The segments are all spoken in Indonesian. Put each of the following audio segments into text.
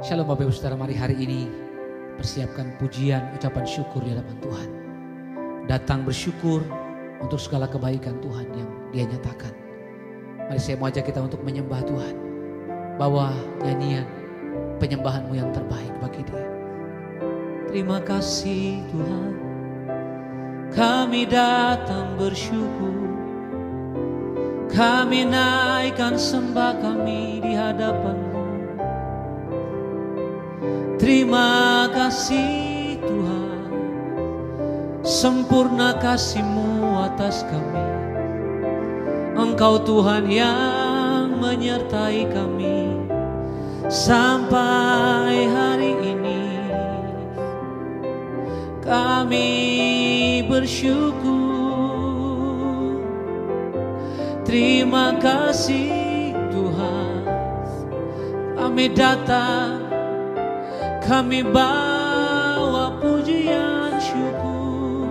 Shalom Bapak Ibu Saudara, mari hari ini persiapkan pujian, ucapan syukur di hadapan Tuhan. Datang bersyukur untuk segala kebaikan Tuhan yang Dia nyatakan. Mari saya mau ajak kita untuk menyembah Tuhan. Bawa nyanyian penyembahanmu yang terbaik bagi Dia. Terima kasih Tuhan, kami datang bersyukur. Kami naikkan sembah kami di hadapan-Mu. Terima kasih Tuhan, sempurna kasih-Mu atas kami. Engkau Tuhan yang menyertai kami sampai hari ini. Kami bersyukur. Terima kasih Tuhan, kami datang, kami bawa pujian syukur.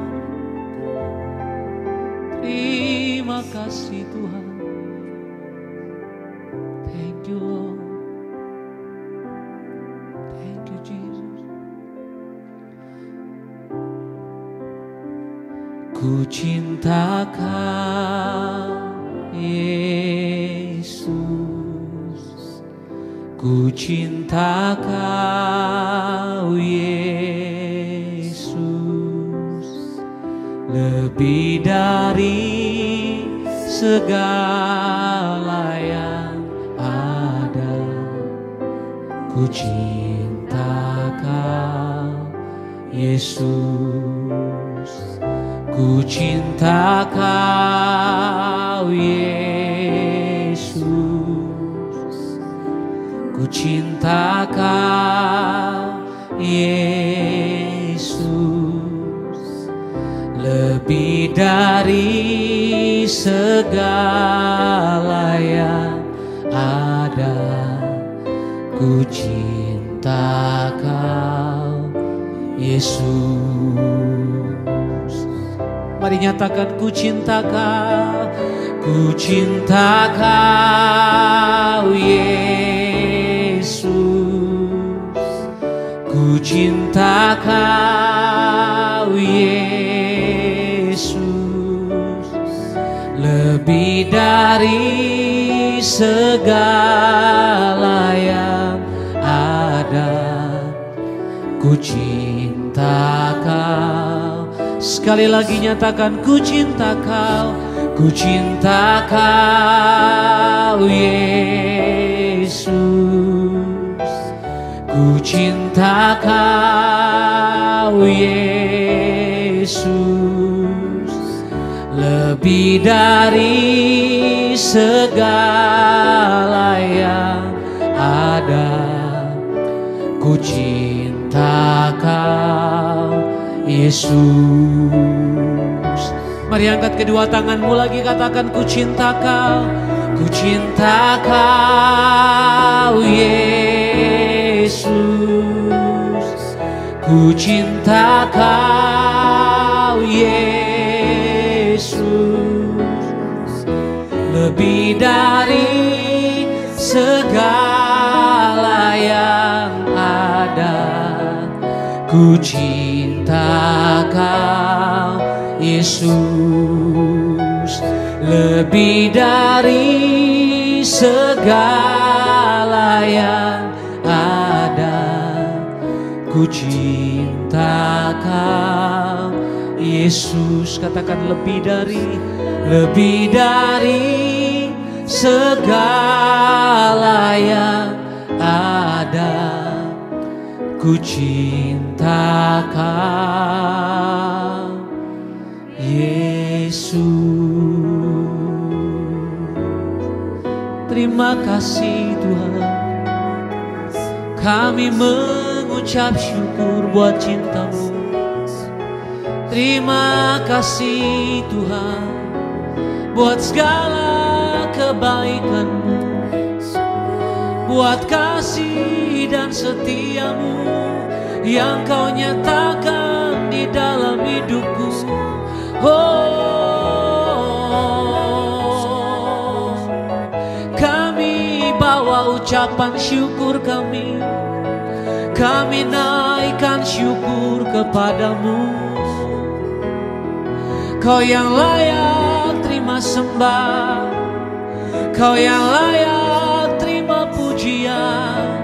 Terima kasih Tuhan. Thank you Lord. Thank you Jesus. Ku cinta Kau Yesus, ku cinta Kau Yesus, lebih dari segala yang ada. Ku cinta Kau Yesus, ku cinta Kau Yesus, ku cinta Kau Yesus, lebih dari segala yang ada. Ku cinta Kau Yesus. Mari nyatakan, ku cinta Kau, ku cinta Kau Yesus, ku cinta Kau Yesus, lebih dari segala yang ada. Ku cinta Kau. Sekali lagi nyatakan, ku cinta Kau, ku cinta Kau Yesus, ku cinta Kau Yesus, lebih dari segala yang ada. Ku cinta Kau Yesus. Mari angkat kedua tanganmu lagi, katakan, ku cinta Kau, ku cinta Kau Yesus, ku cinta Kau Yesus, lebih dari segala yang ada. Ku cinta Kau Yesus, lebih dari segala yang ada. Ku cinta Kau Yesus. Katakan, lebih dari segala yang ada. Ku cinta Kau Yesus. Terima kasih Tuhan, kami mengucap syukur buat cinta-Mu. Terima kasih Tuhan buat segala kebaikan-Mu, buat kasih dan setia-Mu yang Kau nyatakan di dalam hidupku. Oh, kami bawa ucapan syukur kami Kami naikkan syukur kepadamu. Kau yang layak terima sembah, Kau yang layak terima pujian,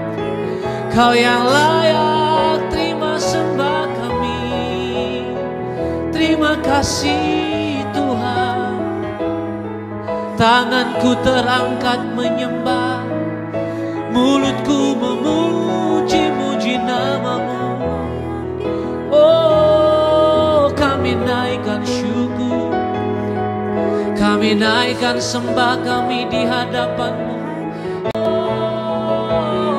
Kau yang layak terima sembah kami. Terima kasih Tuhan. Tanganku terangkat menyembah, mulutku memuji-muji namamu. Oh, kami naikkan syukur, kami naikkan sembah kami di hadapanmu. Oh,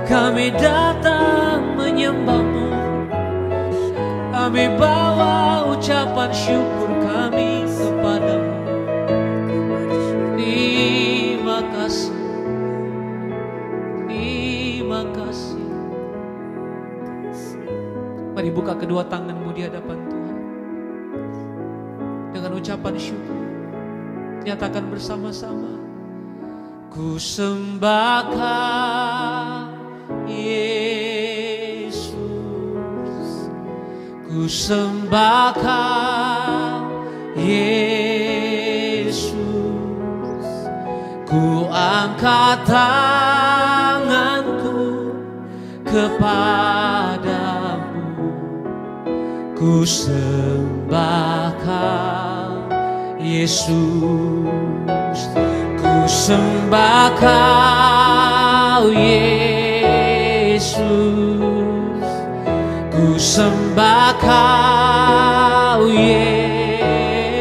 kami datang menyembahmu, kami bawa ucapan syukur kami kepadamu. Terima kasih, terima kasih. Mari buka kedua tanganmu di hadapan Tuhan dengan ucapan syukur. Nyatakan bersama-sama. Ku sembahkan Yesus, ku sembahkan Yesus, ku angkat tanganku kepadamu. Ku sembahkan Yesus, ku sembahkan Yesus, ku sembahkan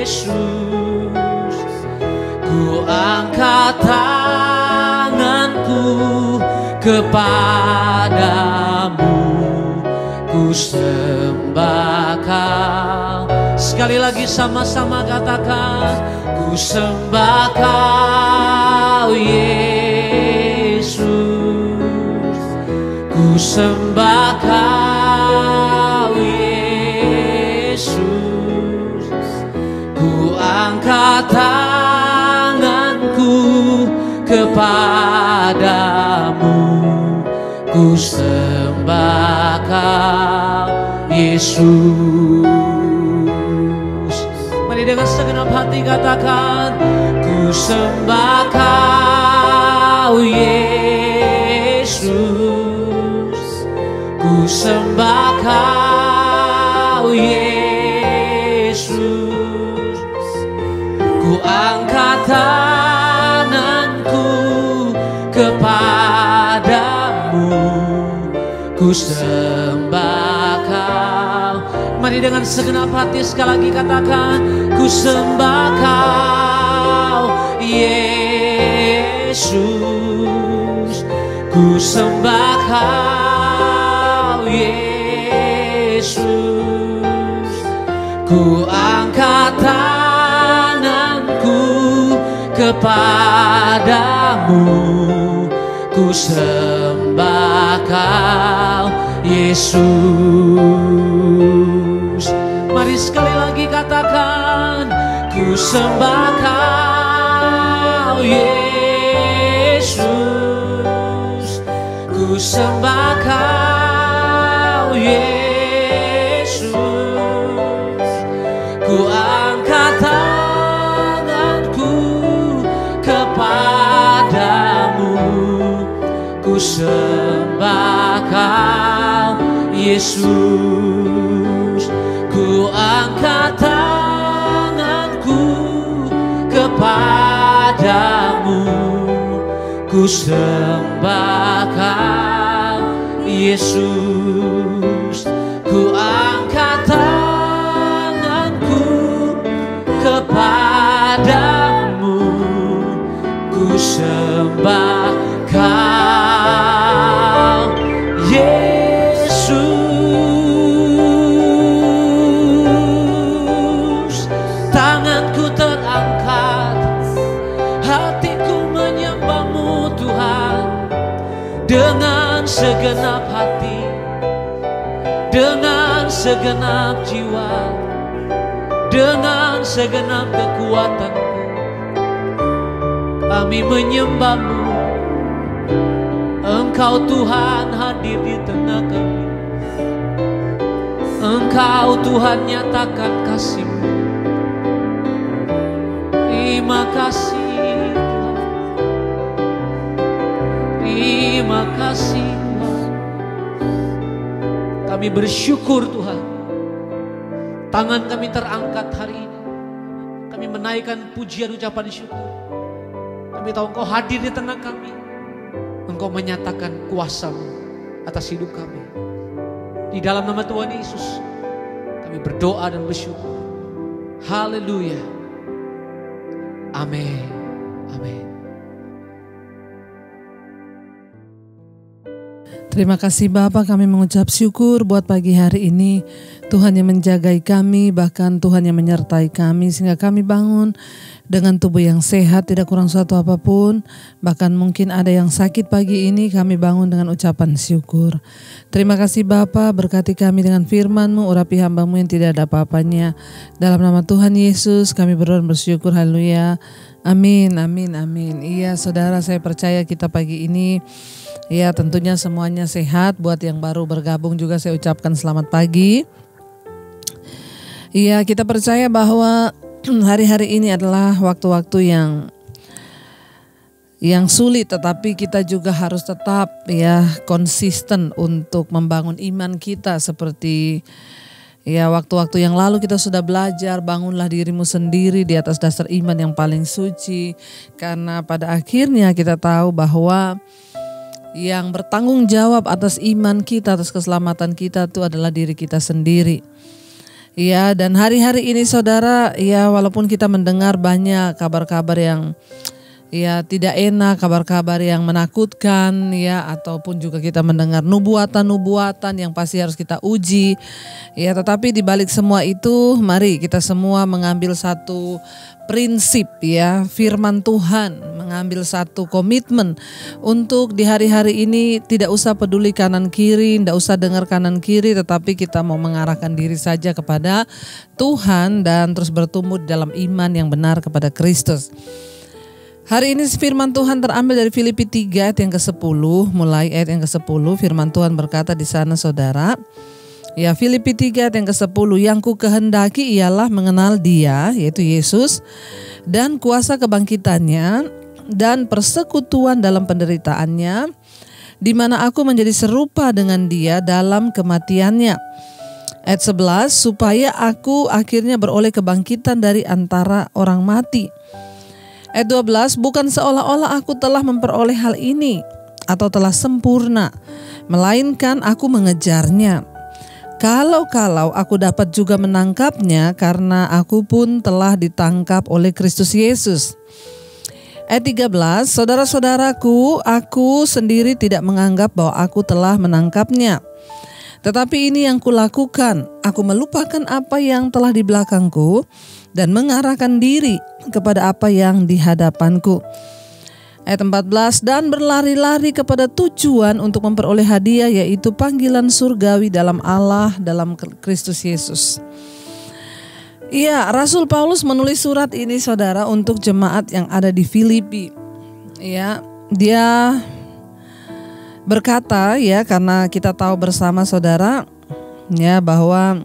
Yesus, ku angkat tanganku kepadamu. Ku sembahkan. Sekali lagi sama-sama katakan. Ku sembahkan Yesus, ku sembahkan Yesus, ku angkat tanganku kepadamu. Ku sembahkan Yesus. Mari dengan segenap hati katakan. Ku sembahkan Yesus, ku sembahkan Yesus, ku angkat tanganku kepadamu. Ku sembahkan. Mari dengan segenap hati sekali lagi katakan. Ku sembahkan Yesus, ku sembahkan Yesus, ku angkat tanganku kepadamu. Ku sembahkan Yesus. Mari sekali lagi katakan. Ku sembahkan Yesus, ku sembahkan Yesus, ku angkat tanganku kepadamu. Ku sembahkan Yesus, ku angkat tanganku kepadamu. Ku sembahkan Yesus, ku angkat tanganku kepadamu. Ku sembahkan Yesus. Tanganku terangkat, hatiku menyembahmu Tuhan dengan segenap hati, dengan segenap jiwa, dengan segenap kekuatanku. Kami menyembahmu, Engkau Tuhan hadir di tengah kami. Engkau Tuhan nyatakan kasih-Mu. Terima kasih Tuhan. Terima kasih Tuhan. Kami bersyukur Tuhan. Tangan kami terangkat hari ini. Kami menaikkan pujian ucapan syukur. Kami tahu Engkau hadir di tengah kami. Engkau menyatakan kuasa-Mu atas hidup kami. Di dalam nama Tuhan Yesus kami berdoa dan bersyukur. Haleluya. Amin. Amin. Terima kasih Bapa, kami mengucap syukur buat pagi hari ini. Tuhan yang menjagai kami, bahkan Tuhan yang menyertai kami sehingga kami bangun dengan tubuh yang sehat, tidak kurang suatu apapun. Bahkan mungkin ada yang sakit pagi ini, kami bangun dengan ucapan syukur. Terima kasih Bapa, berkati kami dengan firman-Mu, urapi hamba-Mu yang tidak ada apa-apanya. Dalam nama Tuhan Yesus kami berdoa dan bersyukur, haleluya. Amin, amin, amin. Iya saudara, saya percaya kita pagi ini, ya tentunya semuanya sehat. Buat yang baru bergabung juga saya ucapkan selamat pagi. Iya, kita percaya bahwa hari-hari ini adalah waktu-waktu yang sulit, tetapi kita juga harus tetap ya konsisten untuk membangun iman kita seperti ya waktu-waktu yang lalu kita sudah belajar. Bangunlah dirimu sendiri di atas dasar iman yang paling suci, karena pada akhirnya kita tahu bahwa yang bertanggung jawab atas iman kita, atas keselamatan kita itu adalah diri kita sendiri. Ya, dan hari-hari ini saudara, ya walaupun kita mendengar banyak kabar-kabar yang ya tidak enak, kabar-kabar yang menakutkan ya, ataupun juga kita mendengar nubuatan-nubuatan yang pasti harus kita uji. Ya, tetapi di balik semua itu, mari kita semua mengambil satu prinsip ya, firman Tuhan, mengambil satu komitmen untuk di hari-hari ini tidak usah peduli kanan kiri, tidak usah dengar kanan kiri, tetapi kita mau mengarahkan diri saja kepada Tuhan dan terus bertumbuh dalam iman yang benar kepada Kristus. Hari ini firman Tuhan terambil dari Filipi 3 ayat yang ke-10, mulai ayat yang ke-10, firman Tuhan berkata di sana saudara. Ya, Filipi 3 ayat yang ke-10, yang ku kehendaki ialah mengenal Dia, yaitu Yesus, dan kuasa kebangkitannya dan persekutuan dalam penderitaannya, di mana aku menjadi serupa dengan Dia dalam kematiannya. Ayat 11, supaya aku akhirnya beroleh kebangkitan dari antara orang mati. Ayat 12, bukan seolah-olah aku telah memperoleh hal ini atau telah sempurna, melainkan aku mengejarnya. Kalau aku dapat juga menangkapnya, karena aku pun telah ditangkap oleh Kristus Yesus. Ayat 13, saudara-saudaraku, aku sendiri tidak menganggap bahwa aku telah menangkapnya. Tetapi ini yang kulakukan, aku melupakan apa yang telah di belakangku dan mengarahkan diri kepada apa yang di hadapanku. Ayat 14, dan berlari-lari kepada tujuan untuk memperoleh hadiah, yaitu panggilan surgawi dalam Allah, dalam Kristus Yesus. Iya, Rasul Paulus menulis surat ini saudara untuk jemaat yang ada di Filipi. Ya, dia berkata ya, karena kita tahu bersama saudara ya bahwa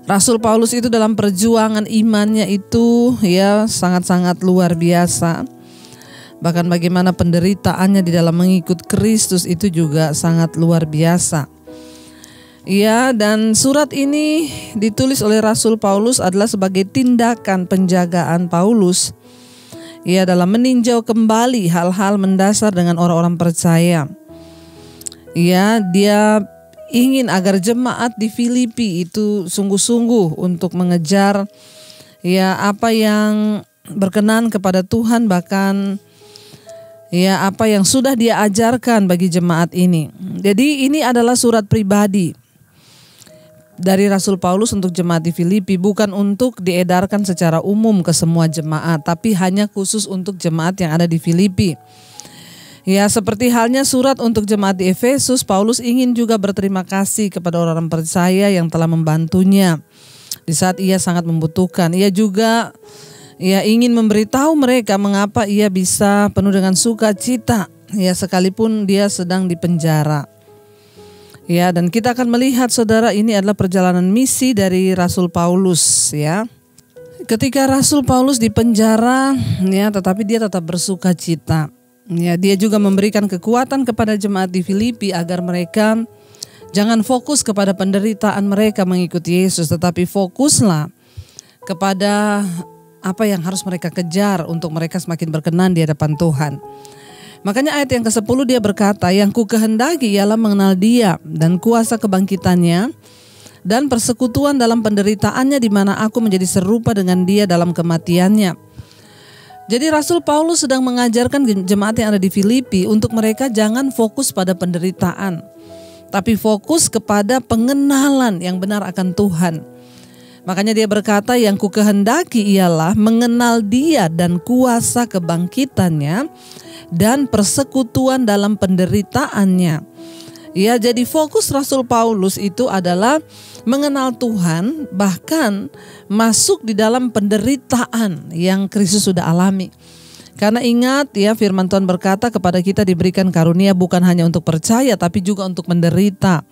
Rasul Paulus itu dalam perjuangan imannya itu ya sangat-sangat luar biasa. Bahkan bagaimana penderitaannya di dalam mengikut Kristus itu juga sangat luar biasa. Ya, dan surat ini ditulis oleh Rasul Paulus adalah sebagai tindakan penjagaan Paulus ya dalam meninjau kembali hal-hal mendasar dengan orang-orang percaya. Ya, dia ingin agar jemaat di Filipi itu sungguh-sungguh untuk mengejar ya apa yang berkenan kepada Tuhan, bahkan ya apa yang sudah dia ajarkan bagi jemaat ini. Jadi ini adalah surat pribadi dari Rasul Paulus untuk jemaat di Filipi, bukan untuk diedarkan secara umum ke semua jemaat, tapi hanya khusus untuk jemaat yang ada di Filipi. Ya, seperti halnya surat untuk jemaat di Efesus, Paulus ingin juga berterima kasih kepada orang-orang percaya yang telah membantunya di saat ia sangat membutuhkan. Ia juga ingin memberitahu mereka mengapa ia bisa penuh dengan sukacita ya sekalipun dia sedang dipenjara. Ya, dan kita akan melihat saudara, ini adalah perjalanan misi dari Rasul Paulus ya. Ketika Rasul Paulus dipenjara ya, tetapi dia tetap bersuka cita. Ya, dia juga memberikan kekuatan kepada jemaat di Filipi agar mereka jangan fokus kepada penderitaan mereka mengikuti Yesus, tetapi fokuslah kepada apa yang harus mereka kejar untuk mereka semakin berkenan di hadapan Tuhan. Makanya ayat yang ke-10 dia berkata, yang ku kehendaki ialah mengenal dia dan kuasa kebangkitannya dan persekutuan dalam penderitaannya, di mana aku menjadi serupa dengan dia dalam kematiannya. Jadi Rasul Paulus sedang mengajarkan jemaat yang ada di Filipi untuk mereka jangan fokus pada penderitaan, tapi fokus kepada pengenalan yang benar akan Tuhan. Makanya dia berkata, yang ku kehendaki ialah mengenal dia dan kuasa kebangkitannya dan persekutuan dalam penderitaannya. Ya, jadi fokus Rasul Paulus itu adalah mengenal Tuhan, bahkan masuk di dalam penderitaan yang Kristus sudah alami. Karena ingat ya, firman Tuhan berkata kepada kita diberikan karunia bukan hanya untuk percaya tapi juga untuk menderita.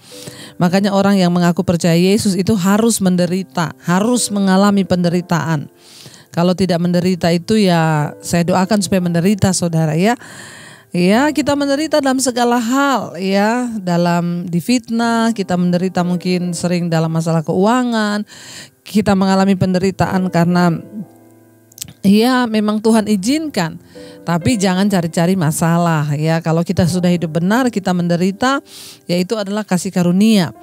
Makanya orang yang mengaku percaya Yesus itu harus menderita, harus mengalami penderitaan. Kalau tidak menderita itu ya saya doakan supaya menderita saudara ya. Ya, kita menderita dalam segala hal ya, dalam difitnah, kita menderita mungkin sering dalam masalah keuangan, kita mengalami penderitaan karena ya memang Tuhan izinkan, tapi jangan cari-cari masalah ya. Kalau kita sudah hidup benar, kita menderita, ya itu adalah kasih karunia.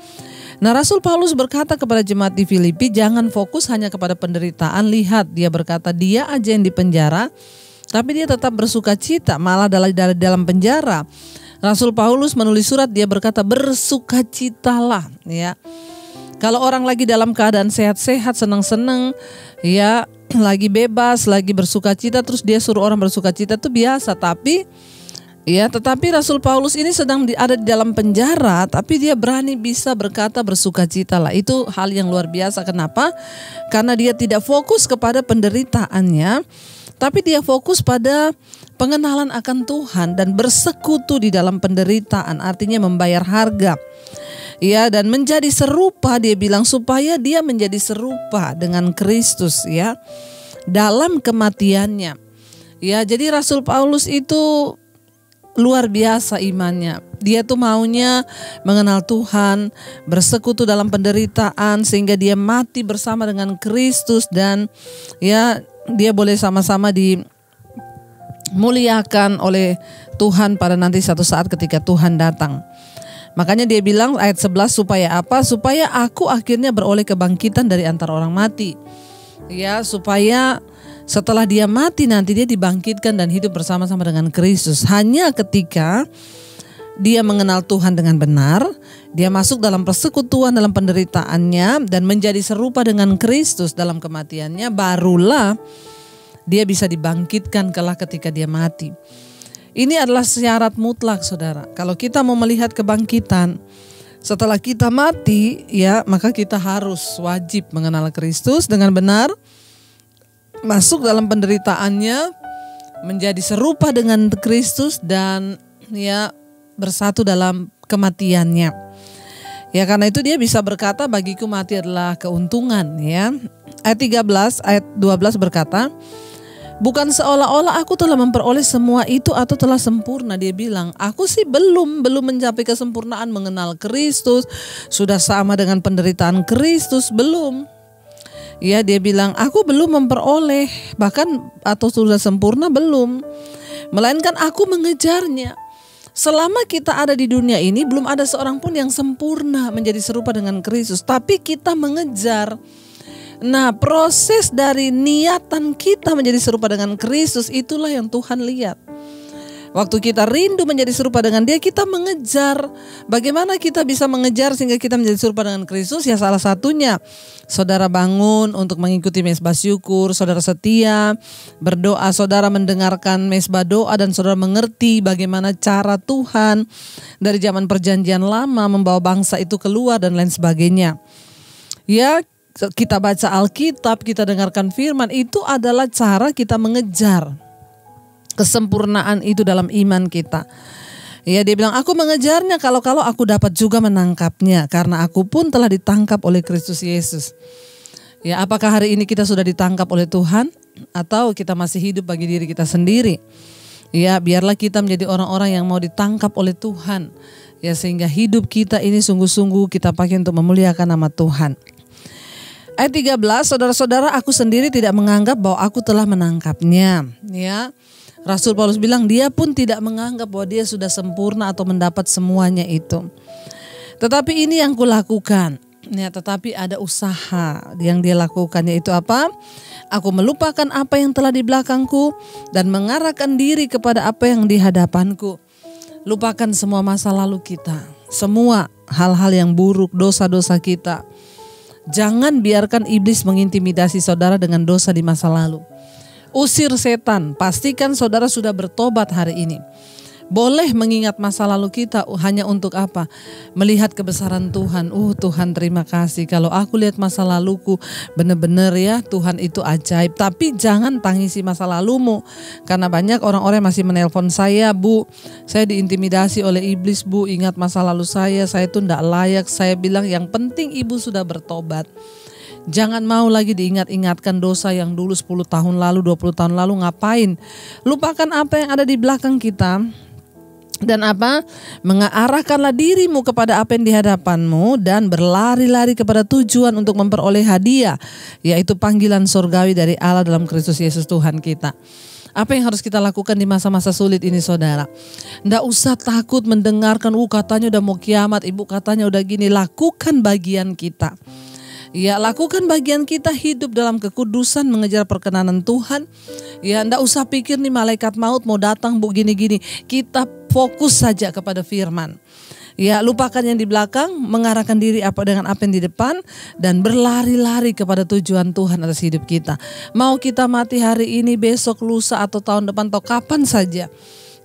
Nah, Rasul Paulus berkata kepada jemaat di Filipi, jangan fokus hanya kepada penderitaan. Lihat, dia berkata dia aja yang dipenjara, tapi dia tetap bersuka cita, malah dalam penjara. Rasul Paulus menulis surat, dia berkata bersukacitalah ya. Kalau orang lagi dalam keadaan sehat-sehat, senang-senang, ya lagi bebas, lagi bersuka cita, terus dia suruh orang bersuka cita itu biasa. Tetapi Rasul Paulus ini sedang ada di dalam penjara, tapi dia berani bisa berkata bersuka cita lah. Itu hal yang luar biasa. Kenapa? Karena dia tidak fokus kepada penderitaannya, tapi dia fokus pada pengenalan akan Tuhan dan bersekutu di dalam penderitaan, artinya membayar harga. Ya, dan menjadi serupa, dia bilang supaya dia menjadi serupa dengan Kristus ya dalam kematiannya. Ya, jadi Rasul Paulus itu luar biasa imannya. Dia tuh maunya mengenal Tuhan, bersekutu dalam penderitaan sehingga dia mati bersama dengan Kristus dan ya dia boleh sama-sama dimuliakan oleh Tuhan pada nanti satu saat ketika Tuhan datang. Makanya dia bilang ayat 11, supaya apa? Supaya aku akhirnya beroleh kebangkitan dari antara orang mati. Ya, supaya setelah dia mati nanti dia dibangkitkan dan hidup bersama-sama dengan Kristus. Hanya ketika dia mengenal Tuhan dengan benar, dia masuk dalam persekutuan dalam penderitaannya dan menjadi serupa dengan Kristus dalam kematiannya, barulah dia bisa dibangkitkan kelak ketika dia mati. Ini adalah syarat mutlak saudara. Kalau kita mau melihat kebangkitan setelah kita mati, ya maka kita harus wajib mengenal Kristus dengan benar, masuk dalam penderitaannya, menjadi serupa dengan Kristus dan ya bersatu dalam kematiannya. Ya, karena itu dia bisa berkata bagiku mati adalah keuntungan ya. Ayat 12 berkata, bukan seolah-olah aku telah memperoleh semua itu atau telah sempurna. Dia bilang, aku sih belum mencapai kesempurnaan mengenal Kristus, sudah sama dengan penderitaan Kristus, belum. Ya, dia bilang, aku belum memperoleh, bahkan atau sudah sempurna belum. Melainkan aku mengejarnya. Selama kita ada di dunia ini, belum ada seorang pun yang sempurna menjadi serupa dengan Kristus, tapi kita mengejar. Nah, proses dari niatan kita menjadi serupa dengan Kristus itulah yang Tuhan lihat. Waktu kita rindu menjadi serupa dengan Dia, kita mengejar. Bagaimana kita bisa mengejar sehingga kita menjadi serupa dengan Kristus? Ya salah satunya, saudara bangun untuk mengikuti mezbah syukur, saudara setia, berdoa, saudara mendengarkan mezbah doa dan saudara mengerti bagaimana cara Tuhan dari zaman perjanjian lama membawa bangsa itu keluar dan lain sebagainya. Ya, kita baca Alkitab, kita dengarkan firman, itu adalah cara kita mengejar kesempurnaan itu dalam iman kita. Ya, dia bilang, aku mengejarnya kalau aku dapat juga menangkapnya, karena aku pun telah ditangkap oleh Kristus Yesus. Ya, apakah hari ini kita sudah ditangkap oleh Tuhan atau kita masih hidup bagi diri kita sendiri? Ya, biarlah kita menjadi orang-orang yang mau ditangkap oleh Tuhan. Ya, sehingga hidup kita ini sungguh-sungguh kita pakai untuk memuliakan nama Tuhan. Ayat 13, saudara-saudara, aku sendiri tidak menganggap bahwa aku telah menangkapnya. Ya, Rasul Paulus bilang dia pun tidak menganggap bahwa dia sudah sempurna atau mendapat semuanya itu. Tetapi ini yang kulakukan. Ya, tetapi ada usaha yang dia lakukan, yaitu apa? Aku melupakan apa yang telah di belakangku dan mengarahkan diri kepada apa yang di hadapanku. Lupakan semua masa lalu kita, semua hal-hal yang buruk, dosa-dosa kita. Jangan biarkan iblis mengintimidasi saudara dengan dosa di masa lalu. Usir setan, pastikan saudara sudah bertobat hari ini. Boleh mengingat masa lalu kita hanya untuk apa? Melihat kebesaran Tuhan. Tuhan terima kasih. Kalau aku lihat masa laluku, benar-benar ya Tuhan itu ajaib. Tapi jangan tangisi masa lalumu. Karena banyak orang-orang masih menelpon saya, Bu, saya diintimidasi oleh iblis, Bu. Ingat masa lalu saya itu tidak layak. Saya bilang yang penting ibu sudah bertobat. Jangan mau lagi diingat-ingatkan dosa yang dulu 10 tahun lalu, 20 tahun lalu ngapain. Lupakan apa yang ada di belakang kita. Dan apa? Mengarahkanlah dirimu kepada apa yang di hadapanmu dan berlari-lari kepada tujuan untuk memperoleh hadiah, yaitu panggilan surgawi dari Allah dalam Kristus Yesus Tuhan kita. Apa yang harus kita lakukan di masa-masa sulit ini, saudara? Nggak usah takut mendengarkan, katanya udah mau kiamat, ibu katanya udah gini. Lakukan bagian kita. Ya, lakukan bagian kita, hidup dalam kekudusan, mengejar perkenanan Tuhan. Ya, ndak usah pikir nih malaikat maut mau datang, Bu, gini-gini. Kita fokus saja kepada firman. Ya, lupakan yang di belakang, mengarahkan diri dengan apa yang di depan, dan berlari-lari kepada tujuan Tuhan atas hidup kita. Mau kita mati hari ini, besok, lusa, atau tahun depan, atau kapan saja.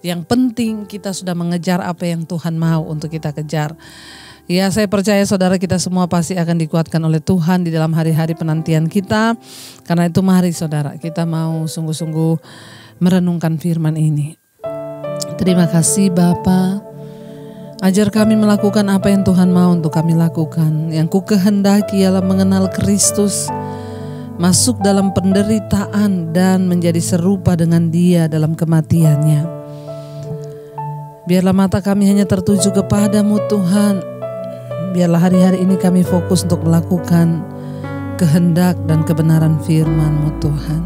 Yang penting kita sudah mengejar apa yang Tuhan mau untuk kita kejar. Ya, saya percaya saudara kita semua pasti akan dikuatkan oleh Tuhan di dalam hari-hari penantian kita. Karena itu mari saudara, kita mau sungguh-sungguh merenungkan firman ini. Terima kasih Bapa. Ajar kami melakukan apa yang Tuhan mau untuk kami lakukan. Yang ku kehendaki ialah mengenal Kristus, masuk dalam penderitaan dan menjadi serupa dengan Dia dalam kematiannya. Biarlah mata kami hanya tertuju kepadamu Tuhan. Biarlah hari-hari ini kami fokus untuk melakukan kehendak dan kebenaran firman-Mu Tuhan.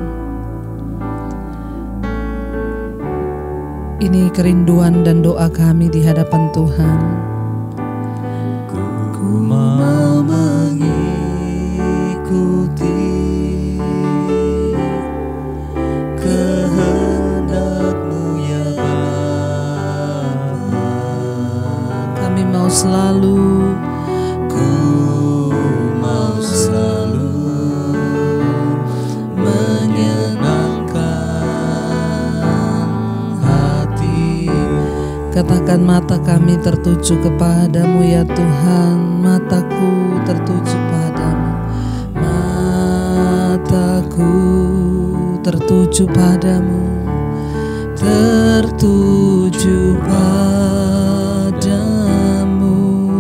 Ini kerinduan dan doa kami di hadapan Tuhan. Ku mau mengikuti kehendak-Mu ya Bapa. Kami mau selalu katakan mata kami tertuju kepadamu ya Tuhan. Mataku tertuju padamu. Mataku tertuju padamu. Tertuju padamu.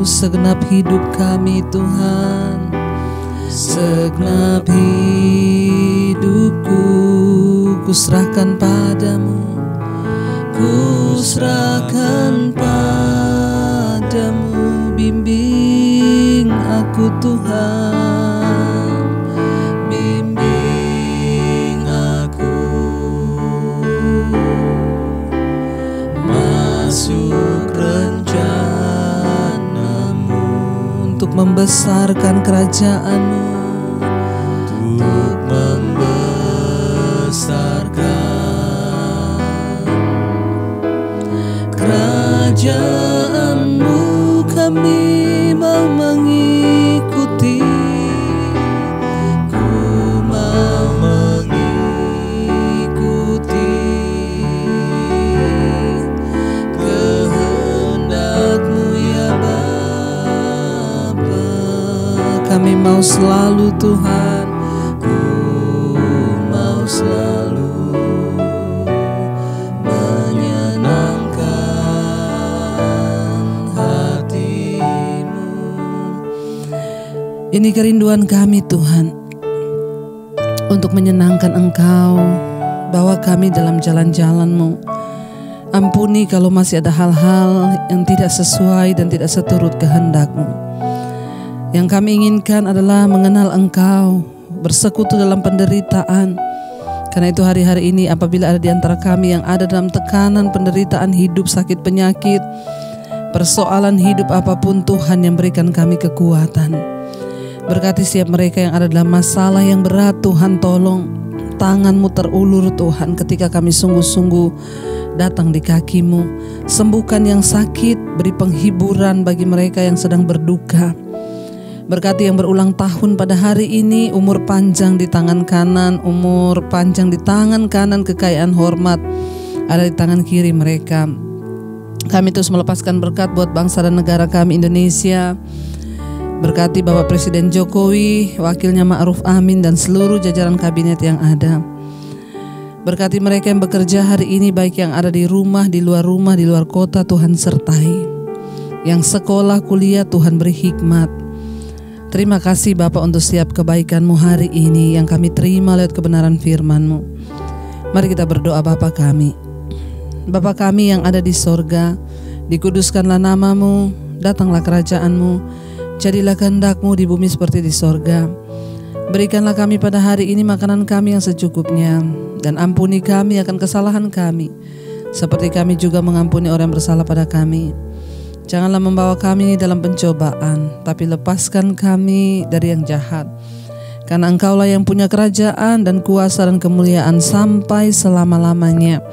Segenap hidup kami Tuhan. Segenap hidupku kuserahkan padamu. Kuserahkan padamu, bimbing aku Tuhan, bimbing aku masuk rencana-Mu untuk membesarkan kerajaan-Mu, untuk membesarkan kerajaan-Mu. Kami mau mengikuti, ku mau mengikuti kehendak-Mu ya Bapa. Kami mau selalu Tuhan, ku mau selalu Ini kerinduan kami Tuhan, untuk menyenangkan Engkau, bawa kami dalam jalan-jalan-Mu. Ampuni kalau masih ada hal-hal yang tidak sesuai dan tidak seturut kehendak-Mu. Yang kami inginkan adalah mengenal Engkau, bersekutu dalam penderitaan. Karena itu hari-hari ini apabila ada di antara kami yang ada dalam tekanan, penderitaan hidup, sakit penyakit, persoalan hidup apapun, Tuhan yang berikan kami kekuatan. Berkati setiap mereka yang ada dalam masalah yang berat, Tuhan tolong. Tangan-Mu terulur Tuhan ketika kami sungguh-sungguh datang di kaki-Mu. Sembuhkan yang sakit, beri penghiburan bagi mereka yang sedang berduka. Berkati yang berulang tahun pada hari ini, umur panjang di tangan kanan, umur panjang di tangan kanan, kekayaan hormat ada di tangan kiri mereka. Kami terus melepaskan berkat buat bangsa dan negara kami Indonesia. Berkati Bapak Presiden Jokowi, wakilnya Ma'ruf Amin dan seluruh jajaran kabinet yang ada. Berkati mereka yang bekerja hari ini, baik yang ada di rumah, di luar kota, Tuhan sertai. Yang sekolah, kuliah, Tuhan beri hikmat. Terima kasih Bapak untuk setiap kebaikan-Mu hari ini yang kami terima lewat kebenaran firman-Mu. Mari kita berdoa. Bapa kami yang ada di sorga, dikuduskanlah nama-Mu, datanglah kerajaan-Mu. Jadilah kehendak-Mu di bumi seperti di sorga. Berikanlah kami pada hari ini makanan kami yang secukupnya, dan ampuni kami akan kesalahan kami, seperti kami juga mengampuni orang yang bersalah pada kami. Janganlah membawa kami dalam pencobaan, tapi lepaskan kami dari yang jahat. Karena Engkaulah yang punya kerajaan dan kuasa dan kemuliaan sampai selama-lamanya.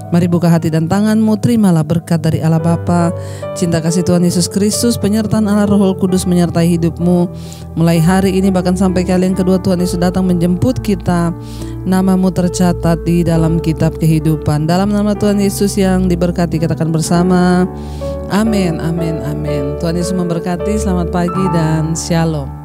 Mari buka hati dan tangan-Mu, terimalah berkat dari Allah Bapa, cinta kasih Tuhan Yesus Kristus, penyertaan Allah Roh Kudus menyertai hidup-Mu mulai hari ini bahkan sampai kali yang kedua Tuhan Yesus datang menjemput kita. Nama-Mu tercatat di dalam kitab kehidupan. Dalam nama Tuhan Yesus yang diberkati, katakan bersama, amin, amin, amin. Tuhan Yesus memberkati, selamat pagi dan shalom.